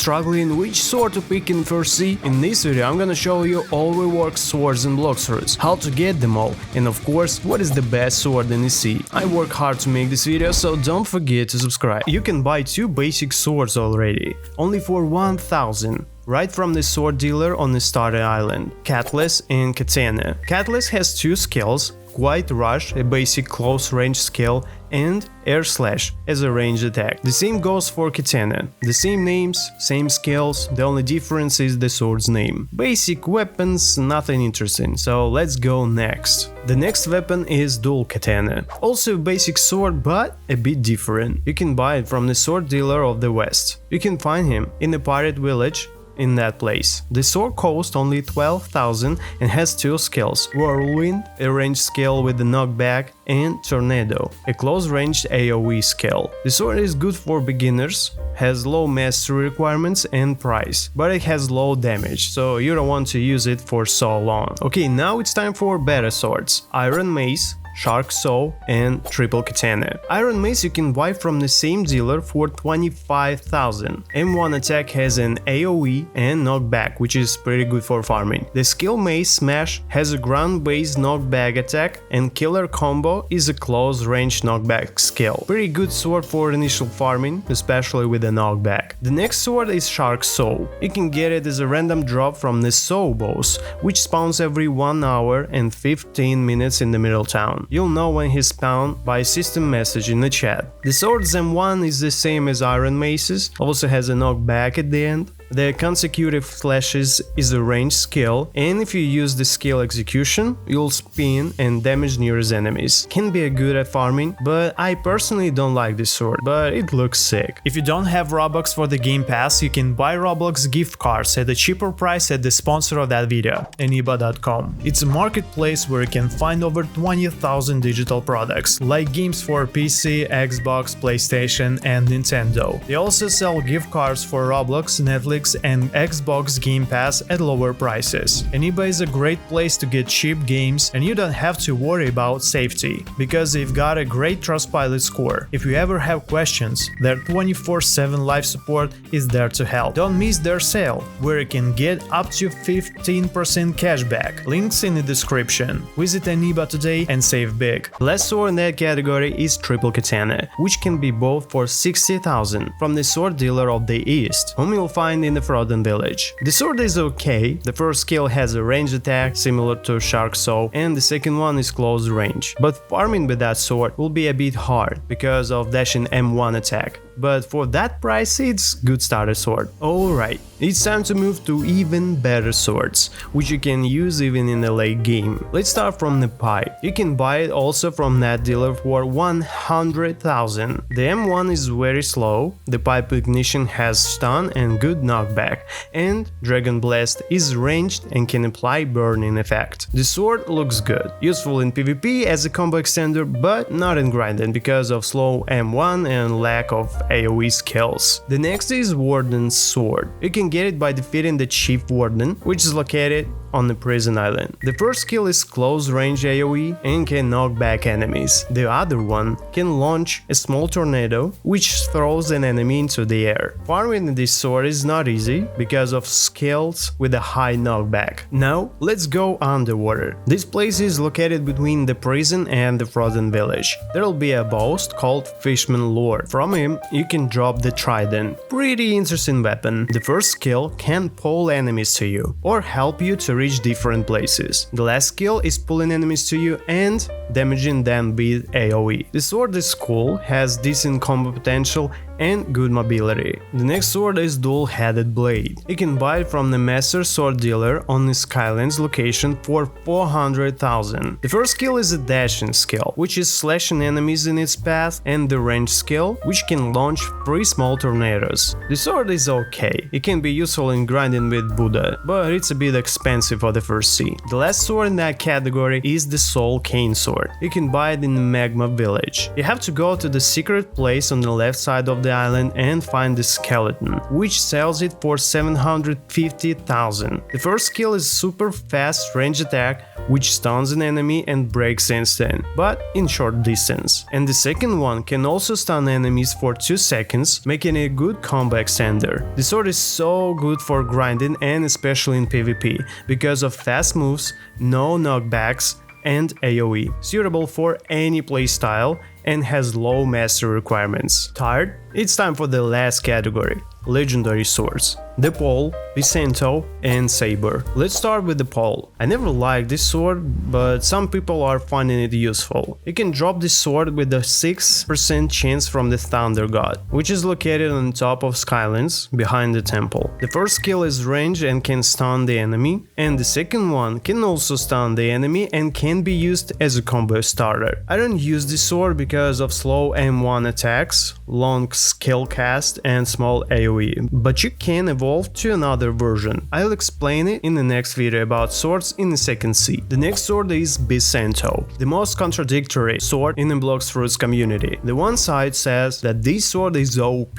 struggling which sword to pick in first C? In this video I'm gonna show you all reworked swords and Blox routes, how to get them all, and of course what is the best sword in the C. I work hard to make this video, so don't forget to subscribe. You can buy 2 basic swords already, only for 1000. Right from the sword dealer on the starter island, Cutlass and Katana. Cutlass has 2 skills, Quiet Rush, a basic close range skill, and Air Slash as a ranged attack. The same goes for Katana. The same names, same skills, the only difference is the sword's name. Basic weapons, nothing interesting, so let's go next. The next weapon is Dual Katana. Also a basic sword, but a bit different. You can buy it from the sword dealer of the West. You can find him in the pirate village in that place. The sword costs only 12,000 and has 2 skills, Whirlwind, a ranged skill with the knockback, and Tornado, a close-ranged AoE skill. The sword is good for beginners, has low mastery requirements and price, but it has low damage, so you don't want to use it for so long. Okay, now it's time for better swords. Iron Mace, Shark Saw, and Triple Katana. Iron Mace you can buy from the same dealer for 25,000. M1 attack has an AoE and knockback, which is pretty good for farming. The skill Mace Smash has a ground-based knockback attack, and Killer Combo is a close-range knockback skill. Pretty good sword for initial farming, especially with the knockback. The next sword is Shark Saw. You can get it as a random drop from the Saw boss, which spawns every 1 hour and 15 minutes in the middle town. You'll know when he's spawned by a system message in the chat. The sword's M1 is the same as Iron Mace's, also has a knockback at the end. The consecutive flashes is a ranged skill, and if you use the skill execution, you'll spin and damage nearest enemies. Can be good at farming, but I personally don't like this sword, but it looks sick. If you don't have Robux for the Game Pass, you can buy Roblox gift cards at a cheaper price at the sponsor of that video, eniba.com. It's a marketplace where you can find over 20,000 digital products, like games for PC, Xbox, PlayStation, and Nintendo. They also sell gift cards for Roblox, Netflix, and Xbox Game Pass at lower prices. Eniba is a great place to get cheap games, and you don't have to worry about safety, because they've got a great Trustpilot score. If you ever have questions, their 24/7 live support is there to help. Don't miss their sale, where you can get up to 15% cashback. Links in the description. Visit Eniba today and save big. Last sword in that category is Triple Katana, which can be bought for 60,000 from the sword dealer of the East, whom you'll find in the frozen village. The sword is okay. The first skill has a ranged attack similar to Shark Saw, and the second one is close range. But farming with that sword will be a bit hard because of dashing M1 attack. But for that price, it's good starter sword. Alright, it's time to move to even better swords, which you can use even in the late game. Let's start from the pipe. You can buy it also from that dealer for 100,000. The M1 is very slow, the pipe ignition has stun and good knockback, and Dragon Blast is ranged and can apply burning effect. The sword looks good, useful in PvP as a combo extender, but not in grinding because of slow M1 and lack of AoE skills. The next is Warden's Sword. You can get it by defeating the Chief Warden, which is located on the prison island. The first skill is close range AoE and can knock back enemies. The other one can launch a small tornado which throws an enemy into the air. Farming this sword is not easy because of skills with a high knockback. Now let's go underwater. This place is located between the prison and the frozen village. There will be a boss called Fishman Lord. From him you can drop the trident. Pretty interesting weapon. The first skill can pull enemies to you or help you to reach different places. The last skill is pulling enemies to you and damaging them with AoE. The sword is cool, has decent combo potential and good mobility. The next sword is Dual-Headed Blade. You can buy it from the Master Sword dealer on the Skylands location for 400,000. The first skill is a dashing skill, which is slashing enemies in its path, and the range skill, which can launch 3 small tornadoes. The sword is okay, it can be useful in grinding with Buddha, but it's a bit expensive for the first C. The last sword in that category is the Soul Cane Sword. You can buy it in the Magma Village. You have to go to the secret place on the left side of the island and find the skeleton, which sells it for 750,000. The first skill is super fast range attack which stuns an enemy and breaks instant, but in short distance. And the second one can also stun enemies for 2 seconds, making it a good combo extender. The sword is so good for grinding and especially in PvP, because of fast moves, no knockbacks, and AoE, suitable for any playstyle and has low mastery requirements. Tired? It's time for the last category, legendary swords. The pole, Vicento, and Saber. Let's start with the pole. I never liked this sword, but some people are finding it useful. You can drop this sword with a 6% chance from the Thunder God, which is located on top of Skylands, behind the temple. The first skill is range and can stun the enemy, and the second one can also stun the enemy and can be used as a combo starter. I don't use this sword because of slow M1 attacks, long skill cast, and small AoE, but you can evolve to another version. I'll explain it in the next video about swords in the second C. The next sword is Vicento, the most contradictory sword in the Blox Fruits community. The one side says that this sword is OP,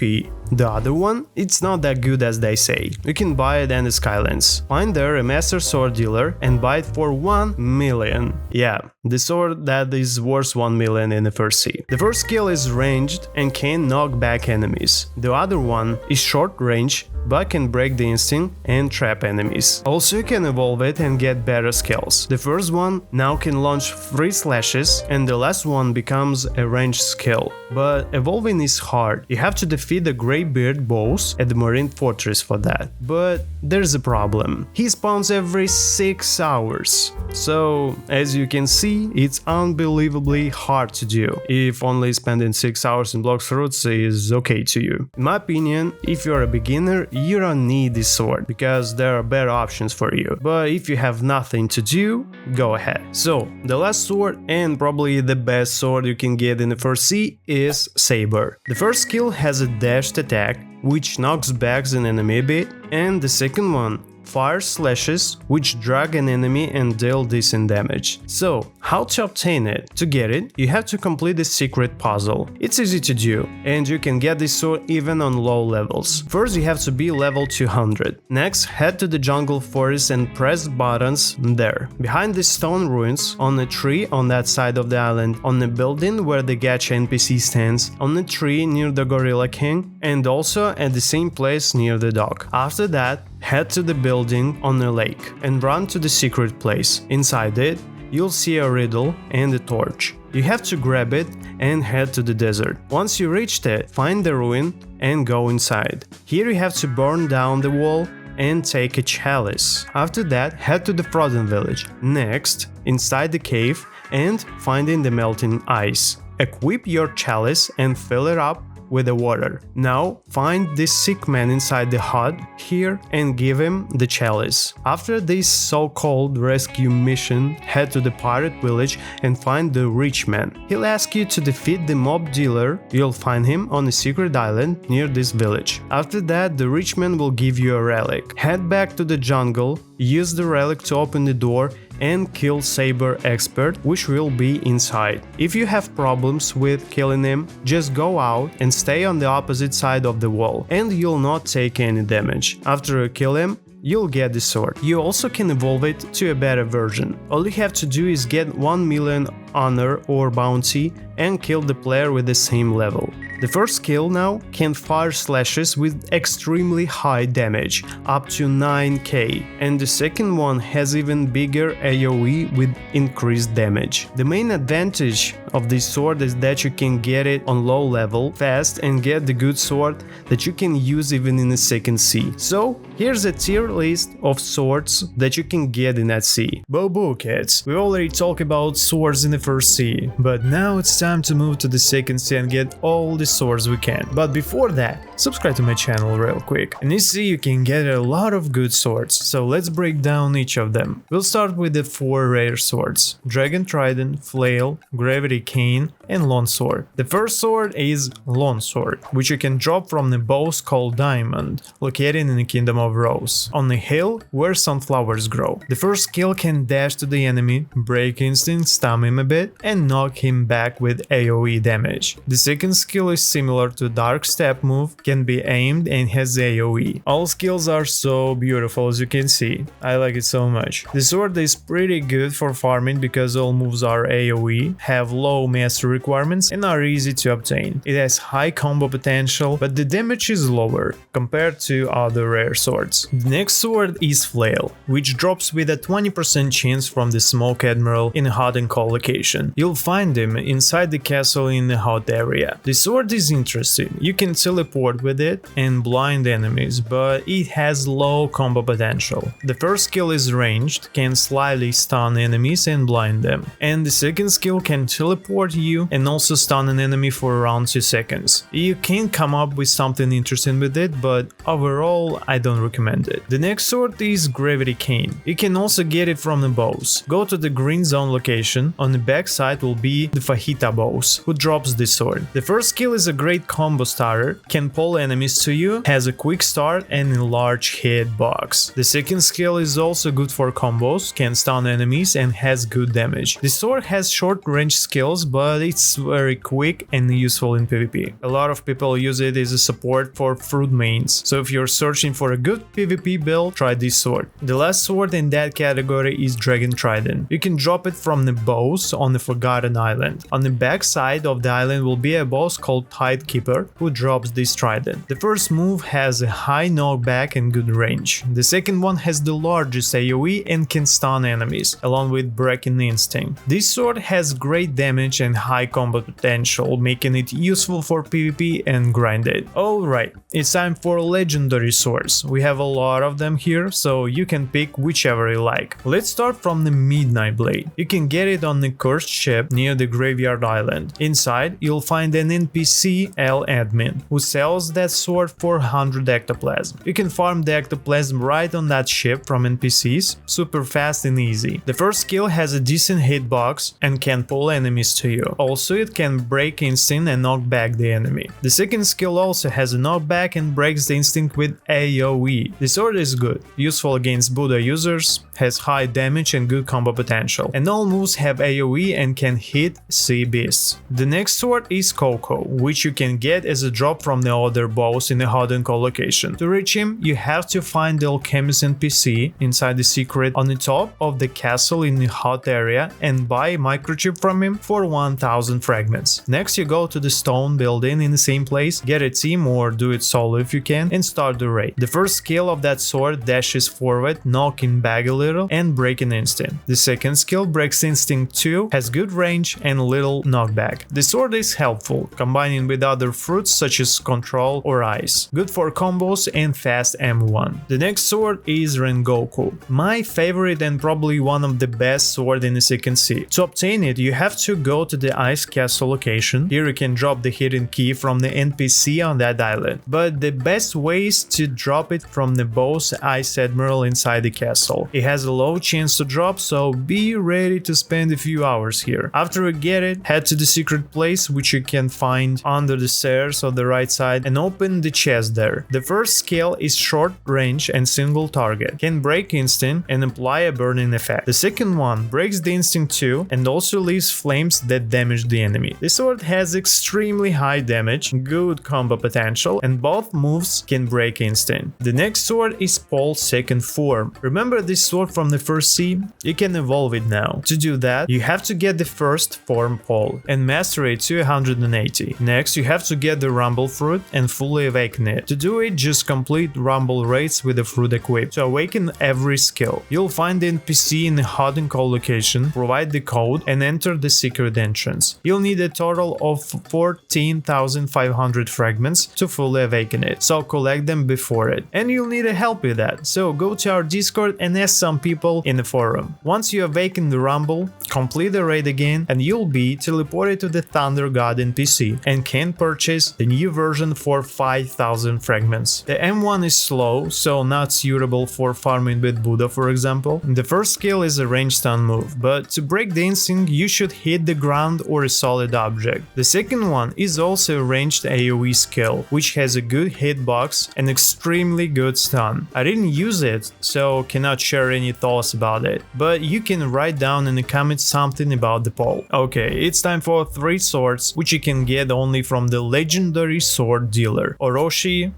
the other one, it's not that good as they say. You can buy it in the Skylands. Find there a master sword dealer and buy it for 1 million. Yeah, the sword that is worth 1 million in the first C. The first skill is ranged and can knock back enemies. The other one is short range, but can break the instinct and trap enemies. Also, you can evolve it and get better skills. The first one now can launch 3 slashes and the last one becomes a ranged skill. But evolving is hard. You have to defeat the Greybeard boss at the Marine Fortress for that. But there's a problem. He spawns every 6 hours. So, as you can see, it's unbelievably hard to do, if only spending 6 hours in Blox Fruits is okay to you. In my opinion, if you're a beginner, you don't need this sword, because there are better options for you. But if you have nothing to do, go ahead. So, the last sword, and probably the best sword you can get in the first C, is Saber. The first skill has a dashed attack, which knocks back an enemy a bit, and the second one fire slashes, which drag an enemy and deal decent damage. So, how to obtain it? To get it, you have to complete the secret puzzle. It's easy to do, and you can get this sword even on low levels. First, you have to be level 200. Next, head to the jungle forest and press buttons there. Behind the stone ruins, on a tree on that side of the island, on the building where the gacha NPC stands, on a tree near the Gorilla King, and also at the same place near the dock. After that, head to the building on the lake and run to the secret place. Inside it, you'll see a riddle and a torch. You have to grab it and head to the desert. Once you reach it, find the ruin and go inside. Here you have to burn down the wall and take a chalice. After that, head to the frozen village. Next, inside the cave and finding the melting ice. Equip your chalice and fill it up with the water. Now find this sick man inside the hut here and give him the chalice. After this so-called rescue mission, head to the pirate village and find the rich man. He'll ask you to defeat the mob dealer. You'll find him on a secret island near this village. After that, the rich man will give you a relic. Head back to the jungle, use the relic to open the door and kill Saber Expert, which will be inside. If you have problems with killing him, just go out and stay on the opposite side of the wall, and you'll not take any damage. After you kill him, you'll get the sword. You also can evolve it to a better version. All you have to do is get 1 million honor or bounty and kill the player with the same level. The first skill now can fire slashes with extremely high damage, up to 9k, and the second one has even bigger AoE with increased damage. The main advantage of this sword is that you can get it on low level fast and get the good sword that you can use even in the second C. So here's a tier list of swords that you can get in that C. Boo kids, we already talked about swords in the first C, but now it's time to move to the second C and get all the swords we can. But before that, subscribe to my channel real quick. In this C you can get a lot of good swords, so let's break down each of them. We'll start with the 4 rare swords: Dragon Trident, Flail, Gravity Cane, and Longsword. The first sword is Longsword, which you can drop from the boss called Diamond, located in the Kingdom of Rose, on the hill where sunflowers grow. The first skill can dash to the enemy, break instinct, stun him a bit, and knock him back with AoE damage. The second skill is similar to Dark Step move, can be aimed and has AoE. All skills are so beautiful as you can see, I like it so much. The sword is pretty good for farming because all moves are AoE, have low mastery requirements and are easy to obtain. It has high combo potential, but the damage is lower compared to other rare swords. The next sword is Flail, which drops with a 20% chance from the Smoke Admiral in a hot and cold location. You'll find him inside the castle in the hot area. The sword is interesting, you can teleport with it and blind enemies, but it has low combo potential. The first skill is ranged, can slightly stun enemies and blind them, and the second skill can teleport you and also stun an enemy for around 2 seconds. You can come up with something interesting with it, but overall I don't recommend it. The next sword is Gravity Cane. You can also get it from the boss. Go to the green zone location, on the back side will be the Fajita boss, who drops this sword. The first skill is a great combo starter, can pull enemies to you, has a quick start and a large hitbox. The second skill is also good for combos, can stun enemies and has good damage. The sword has short range skills, but it's very quick and useful in PvP. A lot of people use it as a support for fruit mains, so if you're searching for a good PvP build, try this sword. The last sword in that category is Dragon Trident. You can drop it from the boss on the Forgotten Island. On the back side of the island will be a boss called Tidekeeper who drops this trident. The first move has a high knockback and good range. The second one has the largest AoE and can stun enemies, along with Breaking Instinct. This sword has great damage and high combo potential, making it useful for PvP and grinded. Alright, it's time for legendary swords. We have a lot of them here, so you can pick whichever you like. Let's start from the Midnight Blade. You can get it on the cursed ship near the Graveyard Island. Inside, you'll find an NPC L admin who sells that sword for 100 ectoplasm. You can farm the ectoplasm right on that ship from NPCs, super fast and easy. The first skill has a decent hitbox and can pull enemies to you. Also, it can break instinct and knock back the enemy. The second skill also has a knockback and breaks the instinct with AoE. The sword is good, useful against Buddha users, has high damage and good combo potential, and all moves have AoE and can hit sea beasts. The next sword is Coco, which you can get as a drop from the other boss in the hot and cold location. To reach him, you have to find the alchemist NPC inside the secret on the top of the castle in the hot area and buy a microchip from him for 1000 fragments. Next, you go to the stone building in the same place, get a team or do it solo if you can, and start the raid. The first skill of that sword dashes forward, knocking back a little and breaking instinct. The second skill breaks instinct 2, has good range and little knockback. The sword is helpful, combining with other fruits such as control or ice. Good for combos and fast M1. The next sword is Rengoku, my favorite and probably one of the best sword in the second sea. To obtain it, you have to go to the ice castle location. Here you can drop the hidden key from the NPC on that island, but the best way is to drop it from the boss Ice Admiral inside the castle. It has a low chance to drop, so be ready to spend a few hours here. After you get it, head to the secret place, which you can find under the stairs on the right side, and open the chest there. The first skill is short range and single target, can break instinct and apply a burning effect. The second one breaks the instinct too and also leaves flames that damage the enemy. The sword has extremely high damage, good combo potential, and both moves can break instinct. The next sword is Paul's second form. Remember this sword from the first sea? You can evolve it now. To do that, you have to get the first form Paul and master it to 180. Next, you have to get the Rumble fruit and fully awaken it. To do it, just complete Rumble raids with the fruit equipped to awaken every skill. You'll find the NPC in the hot and cold location, provide the code and enter the secret entrance. You'll need a total of 14,500 fragments to fully awaken it, so collect them before it. And you'll need a help with that, so go to our Discord and ask some people in the forum. Once you awaken the Rumble, complete the raid again and you'll be teleported to the Thunder God NPC and can purchase the new version for 5,000 fragments. The M1 is slow, so not suitable for farming with Buddha, for example. The first skill is a range stun move, but to break the instinct you should hit hit the ground or a solid object. The second one is also a ranged AoE skill, which has a good hitbox and extremely good stun. I didn't use it, so cannot share any thoughts about it, but you can write down in the comments something about the pole. Okay, it's time for 3 swords, which you can get only from the legendary sword dealer: Orochi,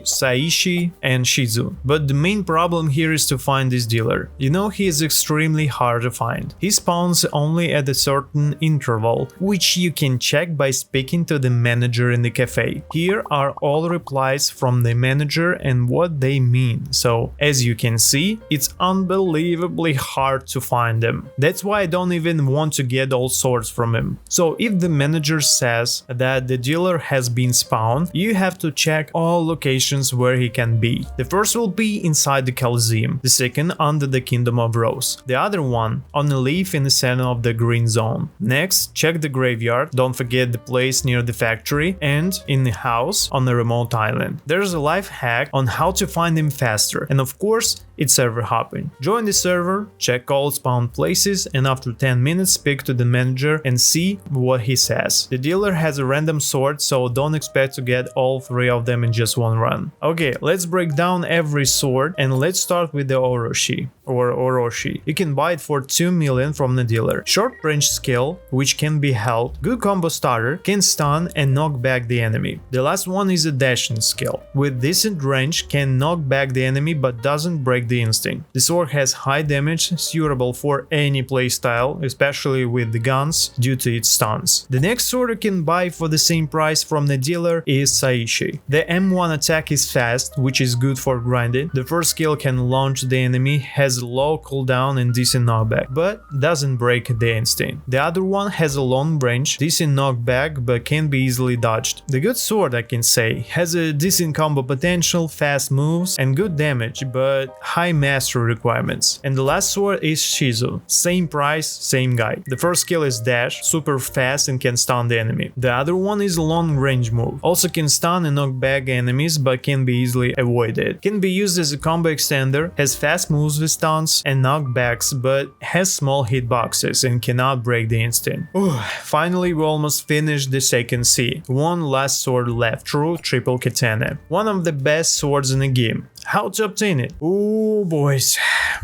Saishi, and Shizu. But the main problem here is to find this dealer. You know, he is extremely hard to find. He spawns only at a certain interval, which you can check by speaking to the manager in the cafe. Here are all replies from the manager and what they mean. So, as you can see, it's unbelievably hard to find them. That's why I don't even want to get all swords from him. So, if the manager says that the dealer has been spawned, you have to check all locations where he can be. The first will be inside the Coliseum, the second under the Kingdom of Rose, the other one on a leaf in the center of the green zone. Next, check the graveyard, don't forget the place near the factory, and in the house on the remote island. There's a life hack on how to find him faster, and of course, it's server hopping. Join the server, check all spawn places, and after 10 minutes speak to the manager and see what he says. The dealer has a random sword, so don't expect to get all 3 of them in just one run. Okay, let's break down every sword, and let's start with the Orochi. You can buy it for 2 million from the dealer. Short range skill, which can be held, good combo starter, can stun and knock back the enemy. The last one is a dashing skill. With decent range, can knock back the enemy but doesn't break the instinct. The sword has high damage, suitable for any playstyle, especially with the guns, due to its stuns. The next sword you can buy for the same price from the dealer is Saishi. The M1 attack is fast, which is good for grinding. The first skill can launch the enemy, has low cooldown and decent knockback, but doesn't break the instinct. The other one has a long range, decent knockback, but can be easily dodged. The good sword, I can say, has a decent combo potential, fast moves, and good damage, but high mastery requirements. And the last sword is Shizu. Same price, same guy. The first skill is dash, super fast and can stun the enemy. The other one is a long range move. Also can stun and knock back enemies, but can be easily avoided. Can be used as a combo extender, has fast moves with stuns and knockbacks, but has small hitboxes and cannot break the instant. Finally, we almost finished the second C. One last sword left, true triple katana. One of the best swords in the game. How to obtain it? Ooh, boys,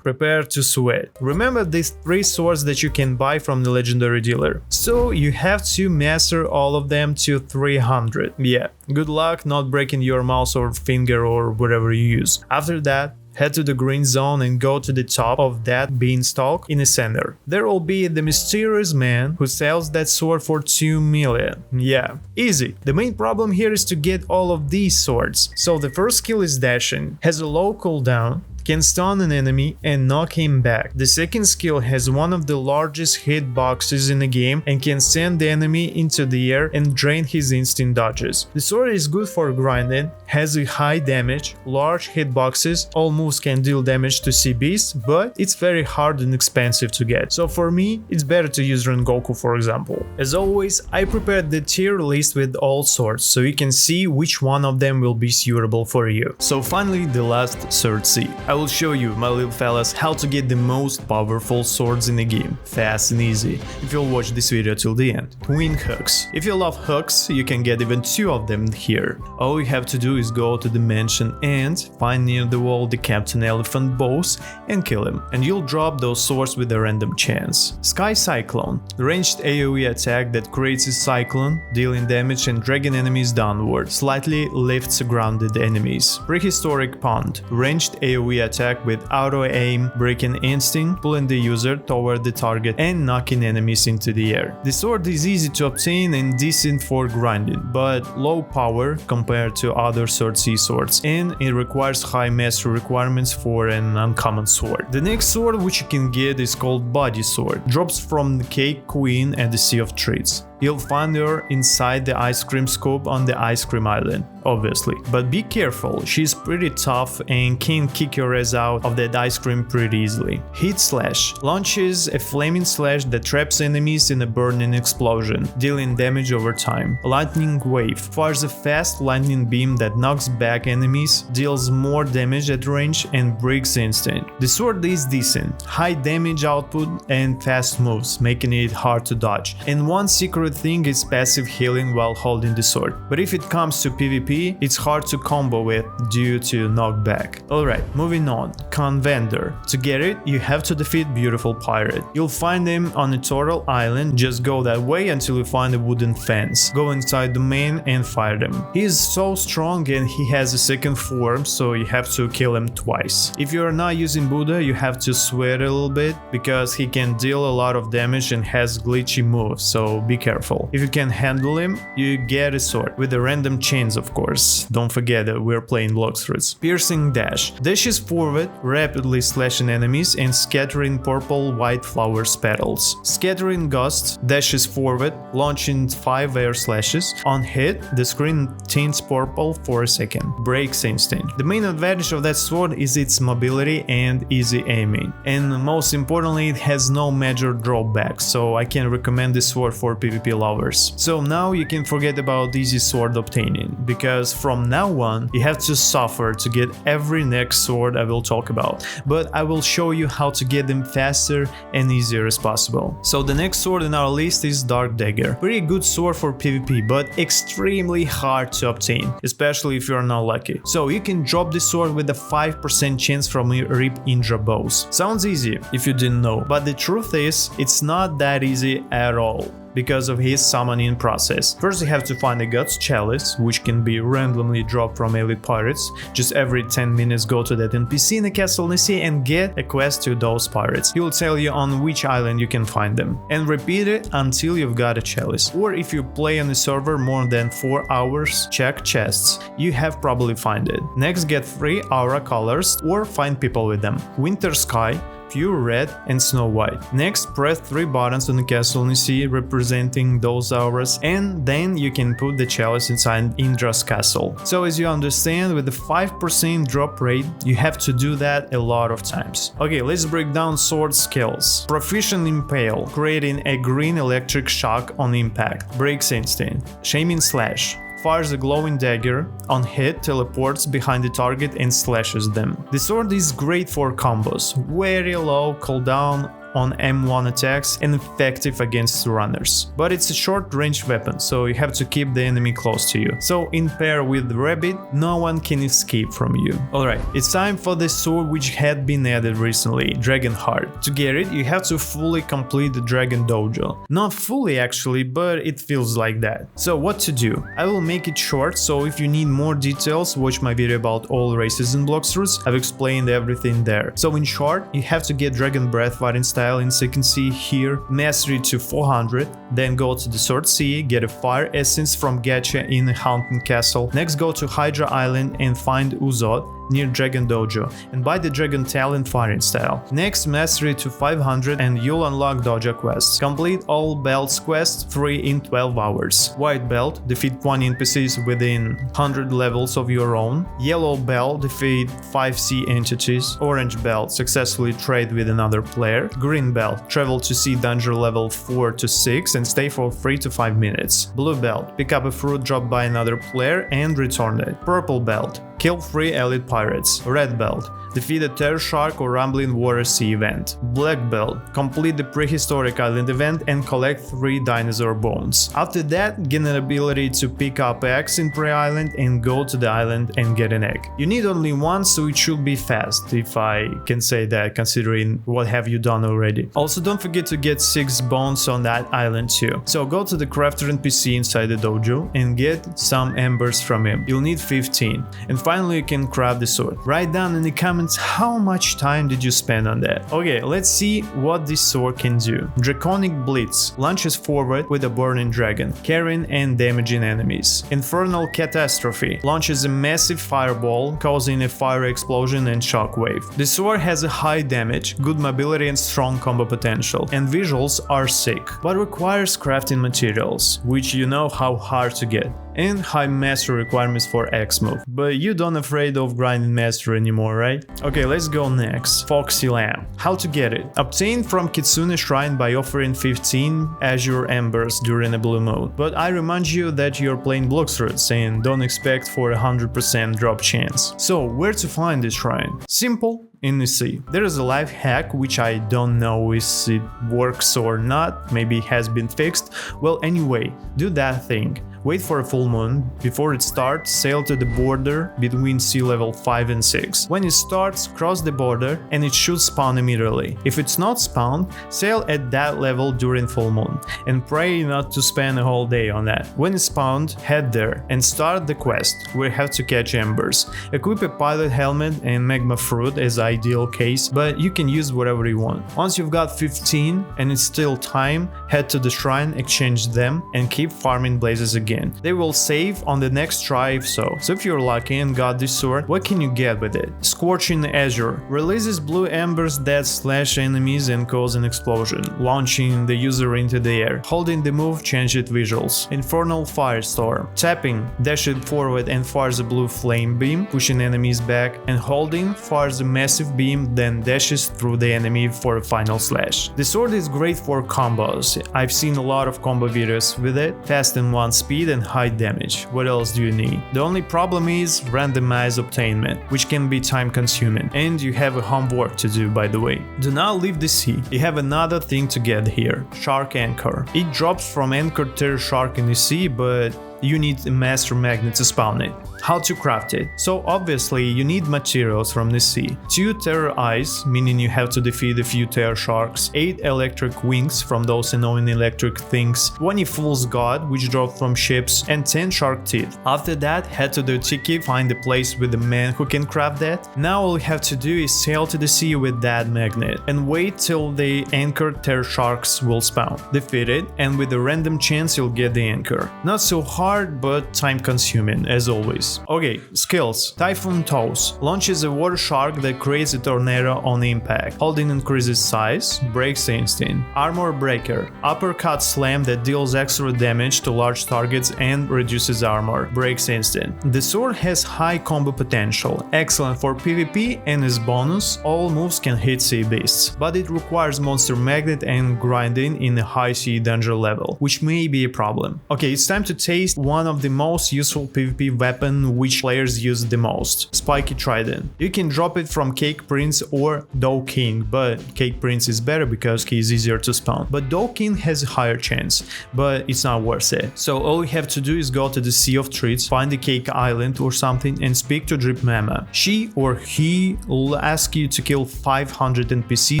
prepare to sweat. Remember these 3 swords that you can buy from the legendary dealer. So you have to master all of them to 300. Yeah, good luck not breaking your mouse or finger or whatever you use. After that, head to the green zone and go to the top of that beanstalk in the center. There will be the mysterious man who sells that sword for 2 million. Yeah, easy. The main problem here is to get all of these swords. So the first skill is dashing, has a low cooldown, can stun an enemy and knock him back. The second skill has one of the largest hitboxes in the game and can send the enemy into the air and drain his instant dodges. The sword is good for grinding, has a high damage, large hitboxes, all moves can deal damage to CBs, but it's very hard and expensive to get. So for me, it's better to use Rengoku, for example. As always, I prepared the tier list with all swords, so you can see which one of them will be suitable for you. So finally, the last third C. I will show you, my little fellas, how to get the most powerful swords in the game, fast and easy, if you'll watch this video till the end. Twin hooks. If you love hooks, you can get even 2 of them here. All you have to do is go to the mansion and find near the wall the Captain Elephant boss and kill him, and you'll drop those swords with a random chance. Sky Cyclone. Ranged AoE attack that creates a cyclone, dealing damage and dragging enemies downward, slightly lifts grounded enemies. Prehistoric Pond. Ranged AoE attack with auto-aim, breaking instinct, pulling the user toward the target and knocking enemies into the air. The sword is easy to obtain and decent for grinding, but low power compared to other third C swords, and it requires high mastery requirements for an uncommon sword. The next sword which you can get is called Body Sword. Drops from the Cake Queen and the Sea of Treats. You'll find her inside the ice cream scoop on the ice cream island, obviously. But be careful, she's pretty tough and can kick your ass out of that ice cream pretty easily. Heat Slash launches a flaming slash that traps enemies in a burning explosion, dealing damage over time. Lightning Wave fires a fast lightning beam that knocks back enemies, deals more damage at range, and breaks instant. The sword is decent, high damage output and fast moves, making it hard to dodge. And one secret thing is passive healing while holding the sword. But if it comes to PvP, it's hard to combo with due to knockback. Alright, moving on. Convender. To get it, you have to defeat Beautiful Pirate. You'll find him on a Turtle Island, just go that way until you find a wooden fence. Go inside the main and fight him. He is so strong and he has a second form, so you have to kill him twice. If you are not using Buddha, you have to sweat a little bit because he can deal a lot of damage and has glitchy moves, so be careful. If you can handle him, you get a sword, with the random chains of course. Don't forget that we're playing Blox. Piercing Dash. Dash is forward, rapidly slashing enemies and scattering purple white flowers petals. Scattering Gust dashes forward, launching 5 air slashes. On hit, the screen tints purple for a second. Breaks instant. The main advantage of that sword is its mobility and easy aiming. And most importantly, it has no major drawbacks, so I can recommend this sword for PvP lovers. So now you can forget about easy sword obtaining, because from now on you have to suffer to get every next sword I will talk about, but I will show you how to get them faster and easier as possible. So the next sword in our list is Dark Dagger. Pretty good sword for PvP, but extremely hard to obtain, especially if you are not lucky. So you can drop this sword with a 5% chance from Rip Indra bows. Sounds easy if you didn't know, but the truth is it's not that easy at all, because of his summoning process. First you have to find a Guts Chalice, which can be randomly dropped from elite pirates. Just every 10 minutes go to that NPC in the castle in the sea and get a quest to those pirates. He will tell you on which island you can find them. And repeat it until you've got a chalice. Or if you play on the server more than 4 hours, check chests. You have probably find it. Next, get 3 aura colors or find people with them. Winter Sky, Pure Red and Snow White. Next, press 3 buttons on the castle in the sea representing those auras, and then you can put the chalice inside Indra's castle. So as you understand, with the 5% drop rate, you have to do that a lot of times. Okay, let's break down sword skills. Proficient Impale, creating a green electric shock on impact. Breaks instant. Shaming Slash, fires a glowing dagger, on hit teleports behind the target and slashes them. The sword is great for combos, very low cooldown on M1 attacks and effective against runners. But it's a short range weapon, so you have to keep the enemy close to you. So in pair with Rabbit, no one can escape from you. Alright, it's time for the sword which had been added recently, Dragon Heart. To get it, you have to fully complete the Dragon Dojo. Not fully actually, but it feels like that. So what to do? I will make it short, so if you need more details, watch my video about all races in Blox. I've explained everything there. So in short, you have to get Dragon Breath fighting style in second sea here, mastery to 400, then go to the third sea, get a fire essence from Gacha in Haunted Castle. Next go to Hydra Island and find Uzod near Dragon Dojo and buy the Dragon Talent firing style. Next, mastery to 500 and you'll unlock Dojo quests. Complete all belts quests 3 in 12 hours. White belt, defeat 20 NPCs within 100 levels of your own. Yellow belt, defeat 5 sea entities. Orange belt, successfully trade with another player. Green belt, travel to sea dungeon level 4 to 6 and stay for 3 to 5 minutes. Blue belt, pick up a fruit dropped by another player and return it. Purple belt, kill 3 elite pirates. Red belt, defeat a Terror Shark or Rumbling Water Sea event. Black belt, complete the Prehistoric Island event and collect 3 dinosaur bones. After that, gain an ability to pick up eggs in Pre-Island and go to the island and get an egg. You need only one, so it should be fast, if I can say that considering what have you done already. Also, don't forget to get 6 bones on that island too. So go to the crafter NPC inside the dojo and get some embers from him. You'll need 15. And finally you can craft the sword. Write down in the comments how much time did you spend on that. Okay, let's see what this sword can do. Draconic Blitz launches forward with a burning dragon, carrying and damaging enemies. Infernal Catastrophe launches a massive fireball, causing a fire explosion and shockwave. The sword has a high damage, good mobility and strong combo potential, and visuals are sick, but requires crafting materials, which you know how hard to get, and high mastery requirements for X move. But you don't afraid of grinding mastery anymore, right? Okay, let's go next. Foxy Lamb. How to get it? Obtain from Kitsune Shrine by offering 15 Azure Embers during a blue moon. But I remind you that you're playing Blox routes and don't expect for a 100% drop chance. So where to find this shrine? Simple. In the sea. There is a life hack which I don't know if it works or not, maybe it has been fixed. Well, anyway, do that thing. Wait for a full moon. Before it starts, sail to the border between sea level 5 and 6. When it starts, cross the border and it should spawn immediately. If it's not spawned, sail at that level during full moon and pray not to spend a whole day on that. When it's spawned, head there and start the quest. We have to catch embers. Equip a pilot helmet and magma fruit as ideal case, but you can use whatever you want. Once you've got 15 and it's still time, head to the shrine, exchange them and keep farming blazes again. They will save on the next try if so. So if you're lucky and got this sword, what can you get with it? Scorching Azure releases blue embers that slash enemies and cause an explosion, launching the user into the air. Holding the move changes visuals. Infernal Firestorm. Tapping, dash it forward and fires a blue flame beam, pushing enemies back, and holding fires a massive beam, then dashes through the enemy for a final slash. The sword is great for combos. I've seen a lot of combo videos with it. Fast in one speed and high damage. What else do you need? The only problem is randomized obtainment, which can be time consuming, and you have a homework to do, by the way. Do not leave the sea. You have another thing to get here. Shark Anchor. It drops from anchored terror shark in the sea, but you need a master magnet to spawn it. How to craft it? So obviously you need materials from the sea. 2 terror eyes, meaning you have to defeat a few terror sharks, 8 electric wings from those annoying electric things, 20 fool's god which drop from ships, and 10 shark teeth. After that, head to the tiki, find a place with a man who can craft that. Now all you have to do is sail to the sea with that magnet and wait till the anchored terror sharks will spawn. Defeat it, and with a random chance you'll get the anchor. Not so hard, but time consuming as always. Okay, skills. Typhoon Toes launches a water shark that creates a tornado on impact. Holding increases size, breaks instant. Armor Breaker. Uppercut slam that deals extra damage to large targets and reduces armor, breaks instant. The sword has high combo potential, excellent for PvP, and as bonus, all moves can hit sea beasts, but it requires monster magnet and grinding in a high sea danger level, which may be a problem. Okay, it's time to taste one of the most useful PvP weapon which players use the most, Spiky Trident. You can drop it from Cake Prince or Dough King, but Cake Prince is better because he is easier to spawn. But Dough King has a higher chance, but it's not worth it. So all you have to do is go to the Sea of Treats, find the Cake Island or something and speak to Drip Mama. She or he will ask you to kill 500 NPC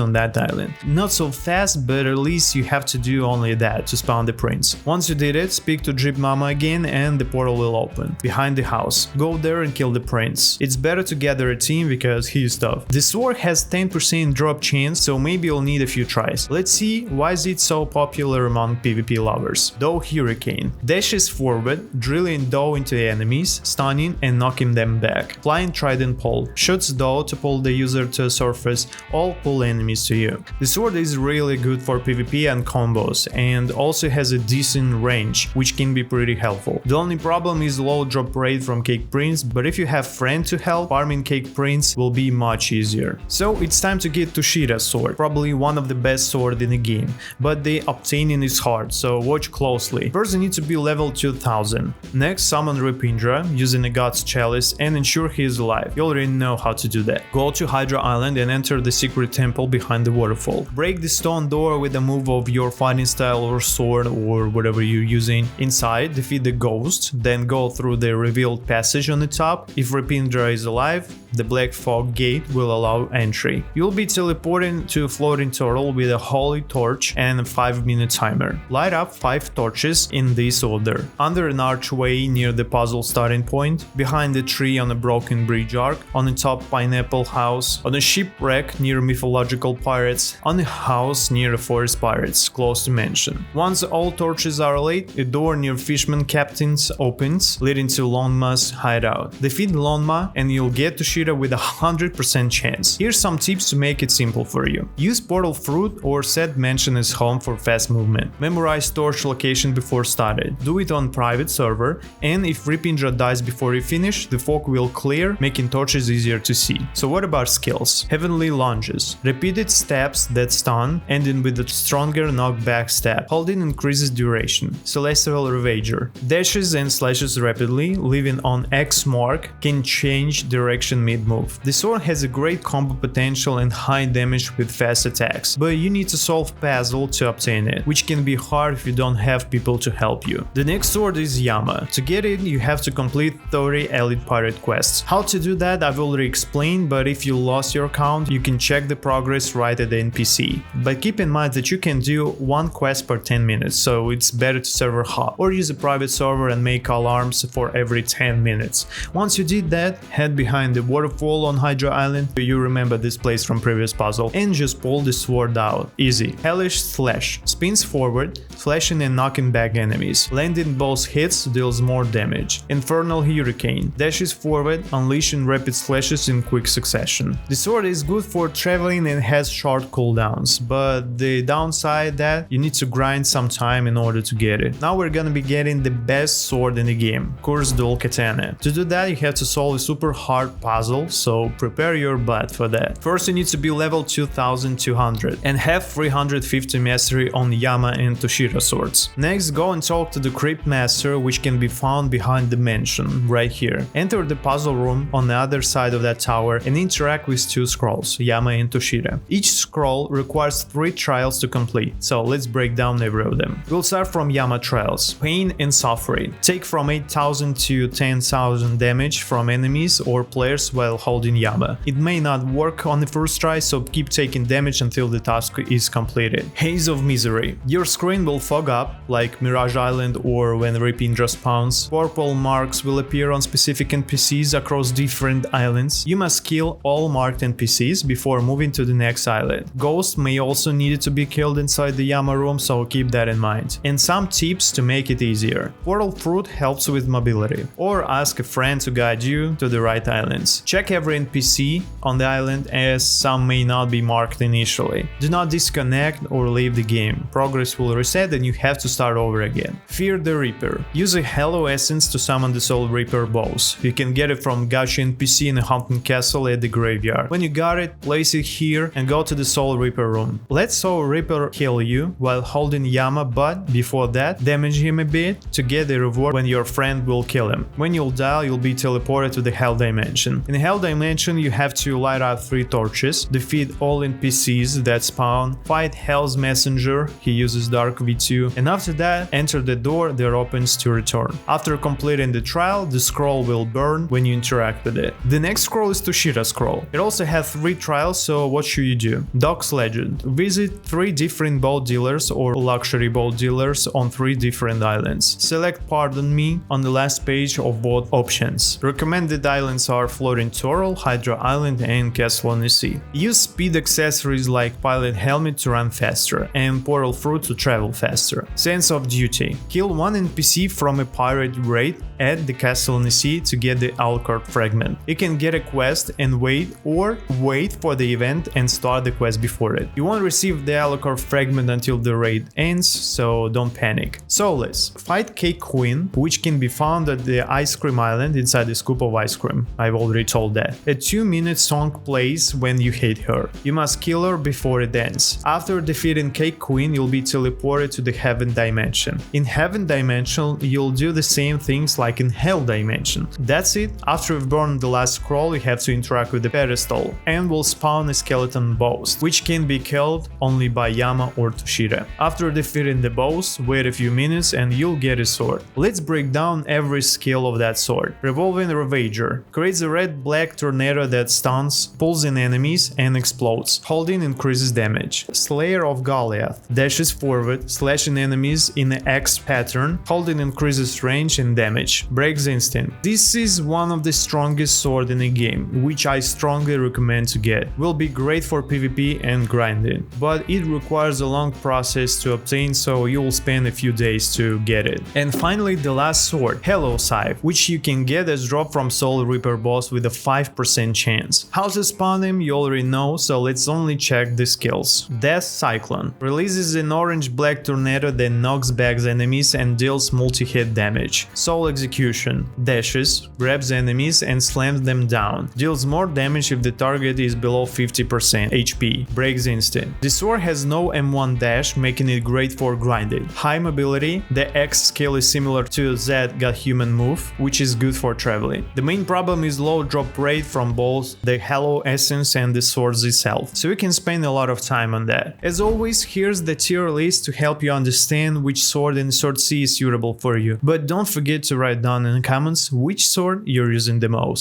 on that island. Not so fast, but at least you have to do only that to spawn the prince. Once you did it, speak to Drip Mama again and the portal will open behind the house. Go there and kill the prince. It's better to gather a team because he is tough. The sword has 10% drop chance, so maybe you'll need a few tries. Let's see why is it so popular among PvP lovers. Dough Hurricane dashes forward, drilling dough into the enemies, stunning and knocking them back. Flying Trident Pull shoots dough to pull the user to a surface, all pull enemies to you. The sword is really good for PvP and combos, and also has a decent range, which can be pretty helpful. The only problem is low drop rate from Cake Prince, but if you have friend to help, farming Cake Prince will be much easier. So it's time to get Tushida's sword, probably one of the best sword in the game, but the obtaining is hard, so watch closely. First you need to be level 2000. Next, summon Ripindra using a God's Chalice and ensure he is alive. You already know how to do that. Go to Hydra Island and enter the secret temple behind the waterfall. Break the stone door with a move of your fighting style or sword or whatever you're using. Inside, defeat defeat the ghost, then go through the revealed passage on the top. If Ripindra is alive, the Black Fog Gate will allow entry. You'll be teleporting to a floating turtle with a holy torch and a 5-minute timer. Light up 5 torches in this order. Under an archway near the puzzle starting point, behind a tree on a broken bridge arc, on the top pineapple house, on a shipwreck near mythological pirates, on a house near the forest pirates, close to mansion. Once all torches are lit, a door near Fishman Captain's opens, leading to Lonma's hideout. Defeat Lonma and you'll get to Shira with a 100% chance. Here's some tips to make it simple for you. Use Portal Fruit or set mansion as home for fast movement. Memorize torch location before started. Do it on private server, and if Ripindra dies before you finish, the fog will clear, making torches easier to see. So what about skills? Heavenly Lunges. Repeated stabs that stun, ending with a stronger knockback stab. Holding increases duration. Celestial Ravager. Dashes and slashes rapidly, leaving on X mark, can change direction mid-move. The sword has a great combo potential and high damage with fast attacks, but you need to solve puzzle to obtain it, which can be hard if you don't have people to help you. The next sword is Yama. To get it, you have to complete 30 Elite Pirate quests. How to do that I've already explained, but if you lost your account, you can check the progress right at the NPC. But keep in mind that you can do 1 quest per 10 minutes, so it's better to server hop, or use a private server and make alarms for every 10 minutes. Once you did that, head behind the waterfall on Hydra Island, you remember this place from previous puzzle, and just pull the sword out. Easy. Hellish Slash. Spins forward, slashing and knocking back enemies. Landing both hits deals more damage. Infernal Hurricane. Dashes forward, unleashing rapid slashes in quick succession. The sword is good for traveling and has short cooldowns, but the downside that you need to grind some time in order to get it. Now we're gonna be getting the best sword in the game, Curse Dual Katana. To do that you have to solve a super hard puzzle, so prepare your butt for that. First you need to be level 2200 and have 350 mastery on Yama and Toshira swords. Next, go and talk to the Crypt Master, which can be found behind the mansion, right here. Enter the puzzle room on the other side of that tower and interact with 2 scrolls, Yama and Toshira. Each scroll requires 3 trials to complete, so let's break down every of them. We'll start from Yama trials. Pain and Suffering. Take from 8000 to 10,000 damage from enemies or players while holding Yama. It may not work on the first try, so keep taking damage until the task is completed. Haze of Misery. Your screen will fog up, like Mirage Island or when Ripindra spawns. Purple marks will appear on specific NPCs across different islands. You must kill all marked NPCs before moving to the next island. Ghosts may also need to be killed inside the Yama room, so keep that in mind. And some tips to make it easier. Portal Fruit helps with mobility, or ask a friend to guide you to the right islands. Check every NPC on the island, as some may not be marked initially. Do not disconnect or leave the game. Progress will reset and you have to start over again. Fear the Reaper. Use a Hello Essence to summon the Soul Reaper boss. You can get it from Gacha NPC in a haunted castle at the graveyard. When you got it, place it here and go to the Soul Reaper room. Let Soul Reaper kill you while holding Yama, but before that, damage him a bit to get the reward when your friend will kill him. When you'll die, you'll be teleported to the Hell Dimension. In the Hell Dimension, you have to light up 3 torches, defeat all NPCs that spawn, fight Hell's Messenger, he uses Dark V2, and after that, enter the door that opens to return. After completing the trial, the scroll will burn when you interact with it. The next scroll is Toshira scroll. It also has 3 trials, so what should you do? Doc's Legend. Visit 3 different boat dealers or luxury boat dealers on 3 different islands. Select Pardon Me on the last page of both options. Recommended islands are Floating Turtle, Hydra Island, and Castle on the Sea. Use speed accessories like Pilot Helmet to run faster, and Portal Fruit to travel faster. Sense of Duty. Kill 1 NPC from a pirate raid at the Castle on the Sea to get the Alucard fragment. You can get a quest and wait, or wait for the event and start the quest before it. You won't receive the Alucard fragment until the raid ends, so don't panic. Soulless. Fight Cake Queen, which can be found at the Ice Cream Island inside the scoop of ice cream. I've already told that. A 2-minute song plays when you hate her. You must kill her before it ends. After defeating Cake Queen, you'll be teleported to the Heaven Dimension. In Heaven Dimension, you'll do the same things like in Hell Dimension. That's it. After you've burned the last scroll, you have to interact with the pedestal and will spawn a skeleton boss, which can be killed only by Yama or Toshira. After defeating the boss, wait a few minutes and you'll get a sword. Let's break down every skill of that sword. Revolving Ravager creates a red-black tornado that stuns, pulls in enemies, and explodes. Holding increases damage. Slayer of Goliath dashes forward, slashing enemies in an X pattern. Holding increases range and damage. Breaks instant. This is one of the strongest swords in the game, which I strongly recommend to get. Will be great for PvP and grinding, but it requires a long process to obtain, so you'll spend a few days to get it. And finally, the last sword, Hello Scythe, which you can get as drop from Soul Reaper boss with a 5% chance. How to spawn him you already know, so let's only check the skills. Death Cyclone releases an orange-black tornado that knocks back enemies and deals multi-hit damage. Soul Execution dashes, grabs enemies and slams them down. Deals more damage if the target is below 50% HP. Breaks instant. The sword has no M1 dash, making it great for grinding. High mobility, the X skill is similar to Z Got Human move, which is good for traveling. The main problem is low drop rate from both the Halo Essence and the swords itself, so you can spend a lot of time on that. As always, here's the tier list to help you understand which sword in Sword C is suitable for you, but don't forget to write down in the comments which sword you're using the most.